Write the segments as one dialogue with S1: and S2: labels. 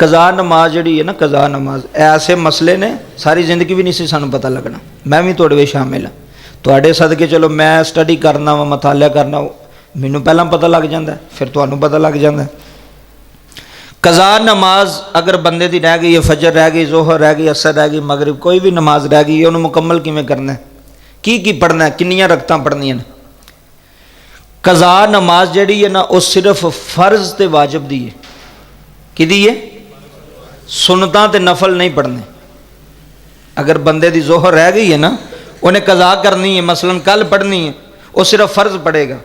S1: قضا نماز جڑی ہے نا، قضا نماز ایسے مسئلے نے ساری زندگی بھی نہیں سی سانوں پتہ لگنا، میں بھی تھوڑے شامل ہاں، تواڈے صدقے چلو میں سٹڈی کرنا وا، مطالعہ کرنا مینوں پہلاں پتہ لگ جاندا ہے، پھر تانوں پتہ لگ جاندا ہے۔ قضا نماز اگر بندے دی رہ گئی ہے، فجر رہ گئی، ظہر رہ گئی، عصر رہ گئی، مغرب کوئی بھی نماز رہ گئی ہے، انہوں مکمل کیویں کرنا ہے، کی پڑھنا ہے، کنیاں رکعتاں پڑھنیاں نے؟ قضا نماز جڑی ہے نا وہ صرف فرض تے واجب دی ہے، کی دی ہے؟ سنتاں تے نفل نہیں پڑھنے۔ اگر بندے دی ظہر رہ گئی ہے نا، انہیں قضا کرنی ہے، مثلا کل پڑھنی ہے، وہ صرف فرض پڑھے گا۔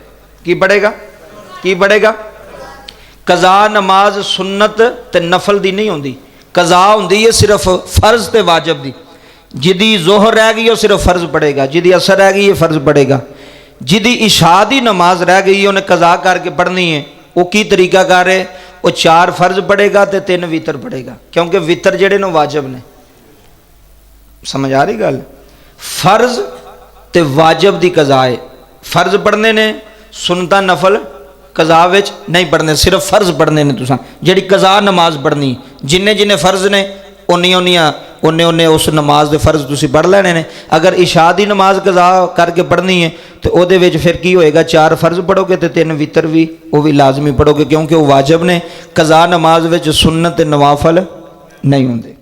S1: کی پڑھے گا؟ کی پڑھے گا؟ قضا نماز سنت تے نفل دی نہیں ہوندی، قضا ہوندی ہے صرف فرض تے واجب دی۔ جدی ظہر رہ گئی وہ صرف فرض پڑھے گا، جدی عصر رہ گئی ہے فرض پڑھے گا، جدی عشاء دی نماز رہ گئی ہے انہیں قضا کر کے پڑھنی ہے، وہ کی طریقہ کار ہے؟ وہ 4 فرض پڑھے گا تے 3 وتر پڑھے گا، کیونکہ وتر جڑے نا واجب نے۔ سمجھ آ رہی گل؟ فرض تے واجب دی قضا ہے، فرض پڑھنے نے، سنتا نفل قضا وچ نہیں پڑھنے، صرف فرض پڑھنے نے۔ تساں جڑی قضا نماز پڑھنی، جن فرض نے انہیں اس نماز دے فرض تسی پڑھ لینے نے۔ اگر عشاء دی نماز قضا کر کے پڑھنی ہے تو او دے وچ پھر کی ہوئے گا؟ 4 فرض پڑھو گے تے 3 وتر بھی وہ بھی لازمی پڑھو گے، کیونکہ وہ واجب نے۔ قضا نماز وچ سنت تے نوافل نہیں ہوندے۔